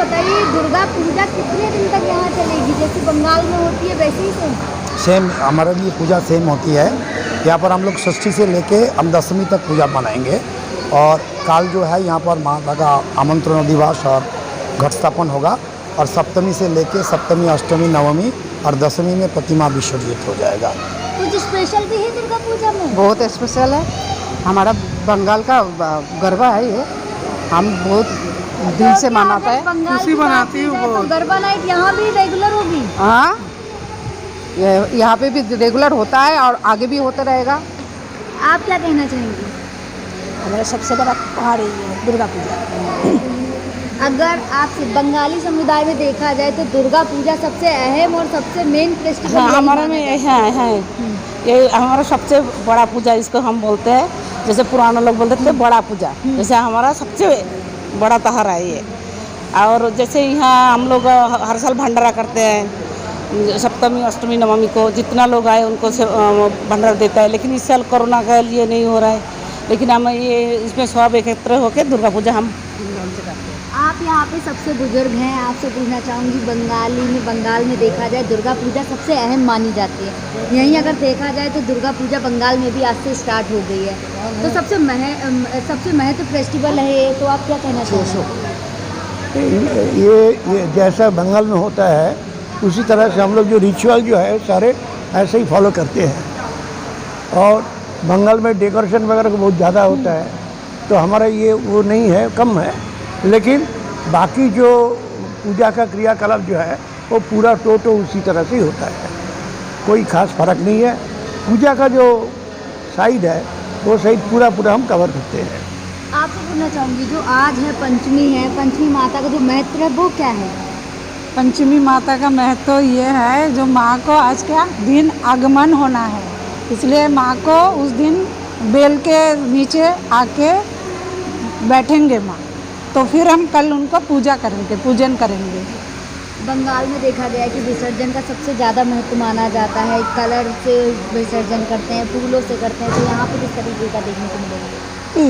बताइए दुर्गा पूजा कितने दिन तक यहाँ चलेगी? जैसे बंगाल में होती है वैसे ही सेम हमारे लिए पूजा सेम होती है। यहाँ पर हम लोग षष्ठी से लेके हम दशमी तक पूजा मनाएंगे। और काल जो है यहाँ पर माता का आमंत्रण अधिवास और घट स्थापन होगा। और सप्तमी से लेके सप्तमी, अष्टमी, नवमी और दशमी में प्रतिमा विसर्जित हो जाएगा। कुछ स्पेशल भी है दुर्गा पूजा में? बहुत स्पेशल है, हमारा बंगाल का गरबा है ये, हम बहुत दिल से मनाता है, खुशी मनाती हूँ। तो गरबा नाइट यहाँ भी रेगुलर होगी? हाँ, यहाँ पे भी रेगुलर होता है और आगे भी होता रहेगा। आप क्या कहना चाहेंगे? हमारा सबसे बड़ा त्योहार है दुर्गा पूजा। अगर आप बंगाली समुदाय में देखा जाए तो दुर्गा पूजा सबसे अहम और सबसे मेन फेस्टिवल हमारा में है ये हमारा सबसे बड़ा पूजा इसको हम बोलते हैं। जैसे पुराने लोग बोलते थे बड़ा पूजा, जैसे हमारा सबसे बड़ा त्योहार है ये। और जैसे यहाँ हम लोग हर साल भंडारा करते हैं, सप्तमी, अष्टमी, नवमी को जितना लोग आए उनको से भंडारा देता है। लेकिन इस साल कोरोना के लिए नहीं हो रहा है, लेकिन हम ये इसमें सब एकत्र होकर दुर्गा पूजा हम करते हैं। आप यहाँ पे सबसे बुजुर्ग हैं, आपसे पूछना चाहूँगी बंगाल में देखा जाए दुर्गा पूजा सबसे अहम मानी जाती है। यहीं अगर देखा जाए तो दुर्गा पूजा बंगाल में भी आज से स्टार्ट हो गई है, तो सबसे महत्व फेस्टिवल है ये, तो आप क्या कहना चाहेंगे? ये जैसा बंगाल में होता है उसी तरह से हम लोग जो रिचुअल जो है सारे ऐसे ही फॉलो करते हैं। और बंगाल में डेकोरेशन वगैरह बहुत ज़्यादा होता है, तो हमारा ये वो नहीं है, कम है। लेकिन बाकी जो पूजा का क्रियाकलाप जो है वो पूरा टोटो उसी तरह से ही होता है, कोई ख़ास फर्क नहीं है। पूजा का जो साइड है वो साइड पूरा हम कवर करते हैं। आपसे पूछना चाहूँगी जो आज है पंचमी माता का जो महत्व है वो क्या है? पंचमी माता का महत्व ये है, जो माँ को आज का दिन आगमन होना है, इसलिए माँ को उस दिन बेल के नीचे आके बैठेंगे माँ, तो फिर हम कल उनको पूजन करेंगे। बंगाल में देखा गया है कि विसर्जन का सबसे ज़्यादा महत्व माना जाता है, कलर से विसर्जन करते हैं, फूलों से करते हैं, तो यहाँ पे किस तरीके का देखने को मिलेगा?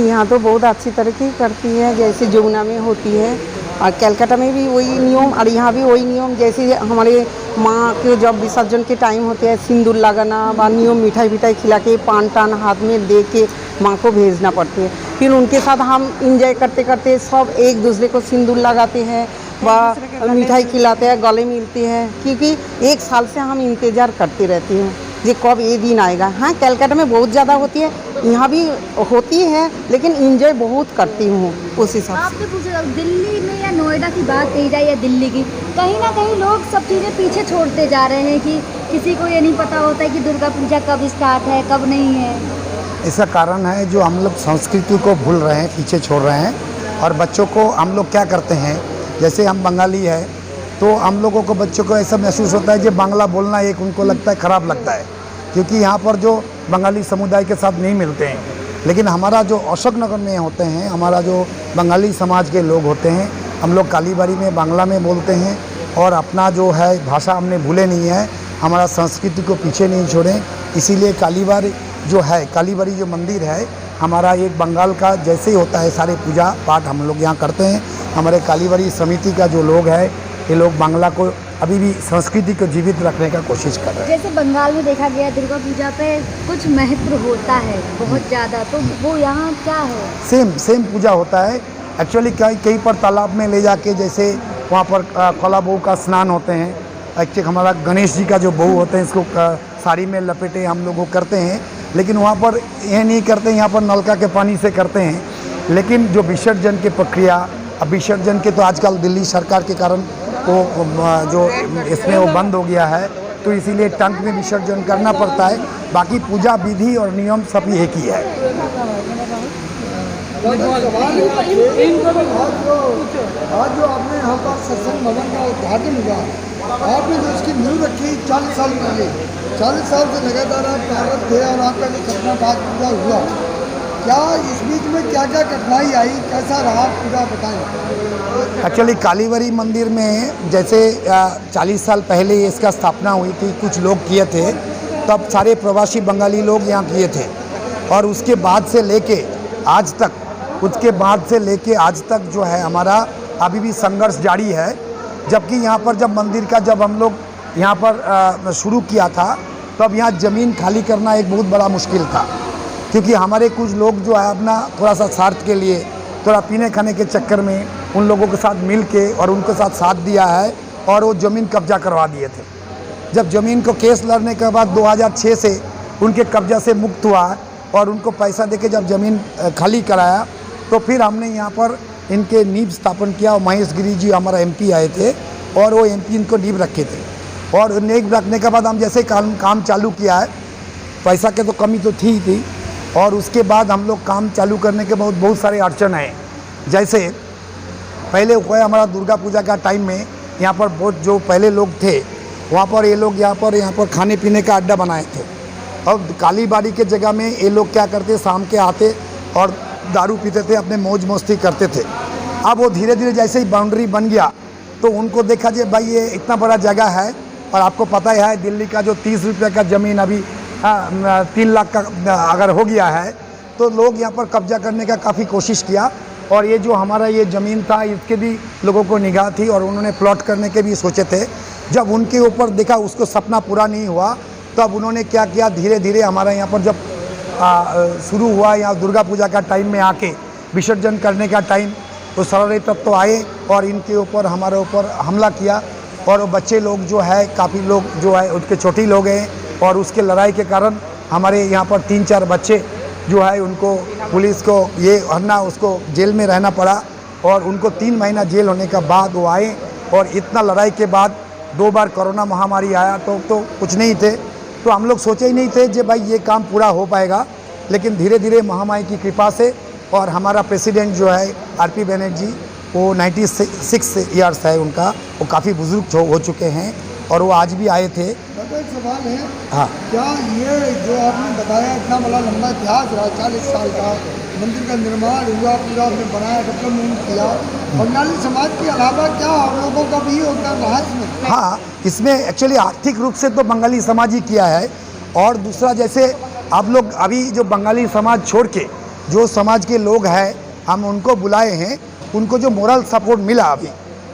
यहाँ तो बहुत अच्छी तरीके की करती है, जैसे जमुना में होती है और कलकत्ता में भी वही नियम और यहाँ भी वही नियम। जैसे हमारे माँ के जब विसर्जन के टाइम होते हैं सिंदूर लगाना व नियम मिठाई खिला के पान टान हाथ में दे के माँ को भेजना पड़ती है। फिर उनके साथ हम इंजॉय करते करते सब एक दूसरे को सिंदूर लगाते हैं व मिठाई खिलाते हैं, गले मिलते हैं, क्योंकि एक साल से हम इंतज़ार करते रहते हैं कि कब ये दिन आएगा। हाँ, कलकत्ता में बहुत ज़्यादा होती है, यहाँ भी होती है, लेकिन इंजॉय बहुत करती हूँ उस हिसाब से। आपने पूछा दिल्ली में या नोएडा की बात कही जाए या दिल्ली की, कहीं ना कहीं लोग सब चीज़ें पीछे छोड़ते जा रहे हैं कि किसी को ये नहीं पता होता है कि दुर्गा पूजा कब स्टार्ट है कब नहीं है। इसका कारण है जो हम लोग संस्कृति को भूल रहे हैं, पीछे छोड़ रहे हैं। और बच्चों को हम लोग क्या करते हैं, जैसे हम बंगाली है तो हम लोगों को बच्चों को ऐसा महसूस होता है कि बांग्ला बोलना एक उनको लगता है ख़राब लगता है, क्योंकि यहाँ पर जो बंगाली समुदाय के साथ नहीं मिलते हैं। लेकिन हमारा जो अशोकनगर में होते हैं, हमारा जो बंगाली समाज के लोग होते हैं, हम लोग कालीबाड़ी में बांग्ला में बोलते हैं और अपना जो है भाषा हमने भूले नहीं है, हमारा संस्कृति को पीछे नहीं छोड़ें। इसीलिए कालीबाड़ी जो मंदिर है हमारा एक बंगाल का जैसे ही होता है, सारे पूजा पाठ हम लोग यहाँ करते हैं। हमारे कालीबाड़ी समिति का जो लोग है ये लोग बांग्ला को अभी भी संस्कृति को जीवित रखने का कोशिश कर रहे हैं। जैसे बंगाल में देखा गया दुर्गा पूजा पे कुछ महत्व होता है बहुत ज़्यादा, तो वो यहाँ क्या है? सेम पूजा होता है। एक्चुअली कहीं पर तालाब में ले जाके, जैसे वहाँ पर कला बहू का स्नान होते हैं। एक्चुअली हमारा गणेश जी का जो बहू होते हैं इसको साड़ी में लपेटे हम लोग वो करते हैं, लेकिन वहाँ पर ये नहीं करते, यहाँ पर नलका के पानी से करते हैं। लेकिन जो विसर्जन की प्रक्रिया, अब विसर्जन के तो आजकल दिल्ली सरकार के कारण वो जो इसमें वो बंद हो गया है, तो इसीलिए टंक में विसर्जन करना पड़ता है। बाकी पूजा विधि और नियम सब एक ही है। आज जो आपने यहाँ पर सत्संग भवन का उद्घाटन हुआ, आपने जो इसकी नींव रखी 40 साल पहले, 40 साल से लगातार आप कार्यरत थे और आपका जो सपना बात पूरा हुआ, क्या इस बीच में क्या क्या कठिनाई आई, कैसा रहा पूरा बताएं? एक्चुअली कालीबाड़ी मंदिर में जैसे 40 साल पहले इसका स्थापना हुई थी, कुछ लोग किए थे, तब सारे प्रवासी बंगाली लोग यहाँ किए थे। और उसके बाद से लेके आज तक जो है हमारा अभी भी संघर्ष जारी है। जबकि यहाँ पर जब मंदिर का जब हम लोग यहाँ पर शुरू किया था तब यहाँ ज़मीन खाली करना एक बहुत बड़ा मुश्किल था, क्योंकि हमारे कुछ लोग जो है अपना थोड़ा सा स्वार्थ के लिए, थोड़ा पीने खाने के चक्कर में उन लोगों के साथ मिल के और उनके साथ दिया है और वो ज़मीन कब्जा करवा दिए थे। जब ज़मीन को केस लड़ने के बाद 2006 से उनके कब्जा से मुक्त हुआ और उनको पैसा देके जब ज़मीन खाली कराया तो फिर हमने यहाँ पर इनके नींव स्थापन किया और महेश गिरी जी हमारा एमपी आए थे और वो एमपी इनको नींव रखे थे। और नींव रखने के बाद हम जैसे काम चालू किया है, पैसा के तो कमी तो थी ही थी, और उसके बाद हम लोग काम चालू करने के बहुत सारे अड़चन आए। जैसे पहले हुआ हमारा दुर्गा पूजा का टाइम में यहाँ पर बहुत जो पहले लोग थे वहाँ पर ये लोग यहाँ पर खाने पीने का अड्डा बनाए थे। और कालीबाड़ी के जगह में ये लोग क्या करते, शाम के आते और दारू पीते थे, अपने मौज मस्ती करते थे। अब वो धीरे धीरे जैसे ही बाउंड्री बन गया तो उनको देखा जे भाई ये इतना बड़ा जगह है, और आपको पता ही है दिल्ली का जो 30 रुपये का ज़मीन अभी 3 लाख का अगर हो गया है, तो लोग यहाँ पर कब्जा करने का काफ़ी कोशिश किया। और ये जो हमारा ये ज़मीन था इसके भी लोगों को निगाह थी और उन्होंने प्लॉट करने के भी सोचे थे। जब उनके ऊपर देखा उसको सपना पूरा नहीं हुआ, तब उन्होंने क्या किया, धीरे धीरे हमारा यहाँ पर जब शुरू हुआ यहाँ दुर्गा पूजा का टाइम में आके विसर्जन करने का टाइम, तो शरारती तत्व तो आए और इनके ऊपर हमारे ऊपर हमला किया। और वो बच्चे लोग जो है, काफ़ी लोग जो है उनके छोटी लोग हैं, और उसके लड़ाई के कारण हमारे यहाँ पर 3-4 बच्चे जो है उनको पुलिस को ये हरना उसको जेल में रहना पड़ा। और उनको 3 महीना जेल होने के बाद वो आए, और इतना लड़ाई के बाद 2 बार कोरोना महामारी आया तो कुछ नहीं थे, तो हम लोग सोचे ही नहीं थे कि भाई ये काम पूरा हो पाएगा। लेकिन धीरे धीरे महामारी की कृपा से, और हमारा प्रेसिडेंट जो है आरपी बनर्जी, वो 96 ईयर्स है उनका, वो काफ़ी बुजुर्ग हो चुके हैं और वो आज भी आए थे। दादा एक सवाल है, हाँ, क्या ये जो आपने बताया इतना बड़ा लंबा इतिहास रहा, 40 साल का मंदिर का निर्माण हुआ, पूरा आपने बनाया, डेवलपमेंट किया, बंगाली समाज के अलावा क्या आप लोगों का भी योगदान रहा इसमें? हाँ, इसमें एक्चुअली आर्थिक रूप से तो बंगाली समाज ही किया है। और दूसरा, जैसे आप लोग अभी जो बंगाली समाज छोड़ के जो समाज के लोग हैं, हम उनको बुलाए हैं, उनको जो मोरल सपोर्ट मिला अभी,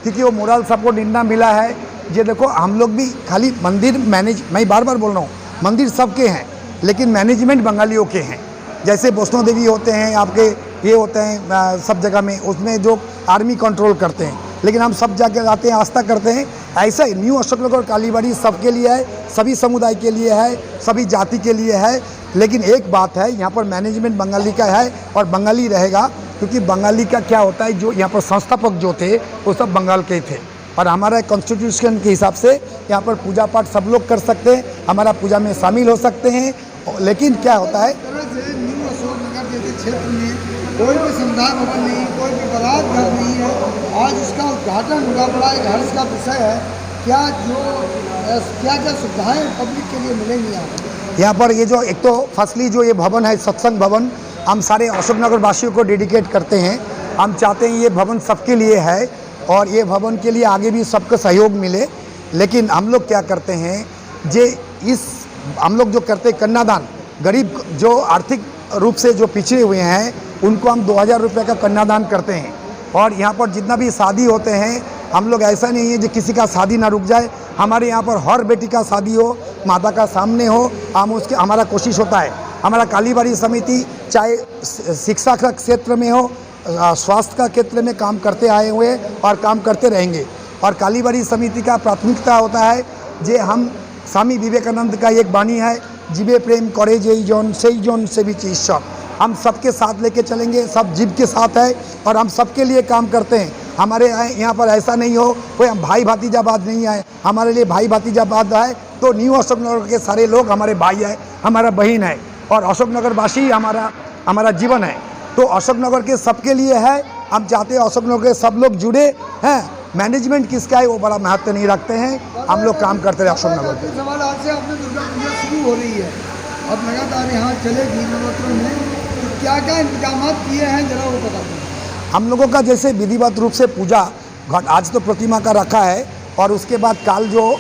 क्योंकि वो मोरल सपोर्ट इतना मिला है, ये देखो हम लोग भी खाली मंदिर मैं बार बार बोल रहा हूँ, मंदिर सबके हैं लेकिन मैनेजमेंट बंगालियों के हैं। जैसे वैष्णो देवी होते हैं, आपके ये होते हैं सब जगह में, उसमें जो आर्मी कंट्रोल करते हैं, लेकिन हम सब जगह जाते हैं, आस्था करते हैं। ऐसा ही न्यू अशोकनगर कालीबाड़ी सबके लिए है, सभी समुदाय के लिए है, सभी जाति के लिए है। लेकिन एक बात है, यहाँ पर मैनेजमेंट बंगाली का है और बंगाली रहेगा, क्योंकि बंगाली का क्या होता है, जो यहाँ पर संस्थापक जो थे वो सब बंगाल के थे। और हमारा कॉन्स्टिट्यूशन के हिसाब से यहाँ पर पूजा पाठ सब लोग कर सकते हैं, हमारा पूजा में शामिल हो सकते हैं। लेकिन क्या होता है, न्यू अशोकनगर जैसे क्षेत्र में कोई भी समुदाय भवन नहीं, कोई भी बारात घर नहीं है, आज उसका उद्घाटन हुआ, बड़ा एक हर्ष का विषय है। क्या सुविधाएं पब्लिक के लिए मिलेंगी यहाँ पर? ये जो एक तो फर्स्टली जो ये भवन है, सत्संग भवन, हम सारे अशोकनगर वासियों को डेडिकेट करते हैं। हम चाहते हैं ये भवन सबके लिए है और ये भवन के लिए आगे भी सबका सहयोग मिले। लेकिन हम लोग क्या करते हैं, हम लोग जो करते हैं कन्यादान, गरीब जो आर्थिक रूप से जो पिछड़े हुए हैं उनको हम 2000 रुपये का कन्यादान करते हैं। और यहाँ पर जितना भी शादी होते हैं, हम लोग ऐसा नहीं है जो किसी का शादी ना रुक जाए, हमारे यहाँ पर हर बेटी का शादी हो, माता का सामने हो, हमारा कोशिश होता है। हमारा कालीबाड़ी समिति चाहे शिक्षा का क्षेत्र में हो, स्वास्थ्य का क्षेत्र में काम करते आए हुए और काम करते रहेंगे। और कालीबाड़ी समिति का प्राथमिकता होता है जे हम स्वामी विवेकानंद का एक वाणी है, जीवे प्रेम करे जय जौन सही जौन से भी चीज सब, हम सबके साथ लेके चलेंगे, सब जीव के साथ है और हम सबके लिए काम करते हैं। हमारे यहाँ पर ऐसा नहीं हो कोई हम भाई भतीजावाद नहीं है, हमारे लिए भाई भतीजावाद है तो न्यू अशोकनगर के सारे लोग हमारे भाई है, हमारा बहन है और अशोकनगर वासी हमारा जीवन है। तो अशोकनगर के सबके लिए है, हम चाहते हैं अशोकनगर के सब लोग जुड़े हैं। मैनेजमेंट किसका है वो बड़ा महत्व नहीं रखते हैं, हम लोग काम करते रहे अशोकनगर के। सवाल आज से आपने दुर्गा पूजा शुरू हो रही है, अब लगातार यहाँ चलेगी नवरात्रों में, तो क्या क्या इंतजाम किए हैं जरा वो बता दें। हम लोगों का जैसे विधिवत रूप से पूजा घट, आज तो प्रतिमा का रखा है और उसके बाद काल जो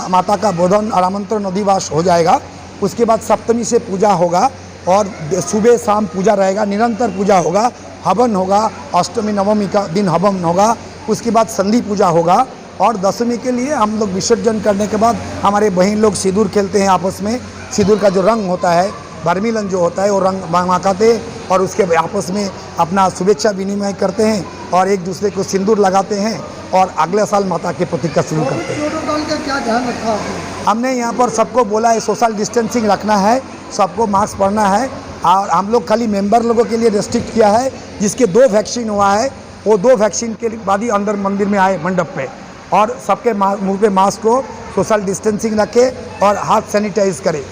माता का बोधन और आमंत्रण अधिवास हो जाएगा, उसके बाद सप्तमी से पूजा होगा और सुबह शाम पूजा रहेगा, निरंतर पूजा होगा, हवन होगा, अष्टमी नवमी का दिन हवन होगा, उसके बाद संधि पूजा होगा और दशमी के लिए हम लोग विसर्जन करने के बाद हमारे बहन लोग सिंदूर खेलते हैं आपस में। सिंदूर का जो रंग होता है, बरमिलन जो होता है, वो रंग माखाते और उसके आपस में अपना शुभेच्छा विनिमय करते हैं और एक दूसरे को सिंदूर लगाते हैं और अगले साल माता के प्रतीक शुरू करते हैं। प्रोटोकॉल का क्या ध्यान रखा आपने? हमने यहाँ पर सबको बोला है सोशल डिस्टेंसिंग रखना है, सबको मास्क पहनना है और हम लोग खाली मेंबर लोगों के लिए रेस्ट्रिक्ट किया है। जिसके 2 वैक्सीन हुआ है वो 2 वैक्सीन के बाद ही अंदर मंदिर में आए मंडप पे, और सबके मुंह पे मास्क को सोशल डिस्टेंसिंग रखे और हाथ सैनिटाइज करे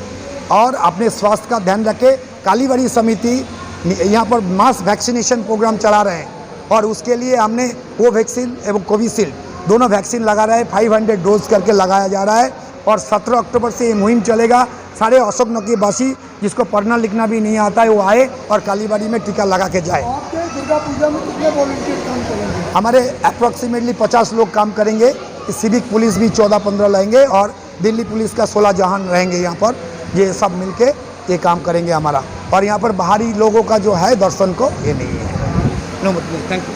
और अपने स्वास्थ्य का ध्यान रखे। कालीबाड़ी समिति यहाँ पर मास वैक्सीनेशन प्रोग्राम चला रहे हैं और उसके लिए हमने कोवैक्सीन एवं कोविशील्ड दोनों वैक्सीन लगा रहे हैं। 500 डोज करके लगाया जा रहा है और 17 अक्टूबर से ये मुहिम चलेगा। सारे अशोकनगर वासी जिसको पढ़ना लिखना भी नहीं आता है वो आए और कालीबाड़ी में टीका लगा के जाए। आपके दुर्गा पूजा में कितने वॉलंटियर काम करेंगे? हमारे अप्रॉक्सीमेटली 50 लोग काम करेंगे। सिविक पुलिस भी 14-15 रहेंगे और दिल्ली पुलिस का 16 जवान रहेंगे यहाँ पर। ये सब मिलके ये काम करेंगे हमारा। और यहाँ पर बाहरी लोगों का जो है दर्शन को ये नहीं है। नो मतलब, थैंक यू।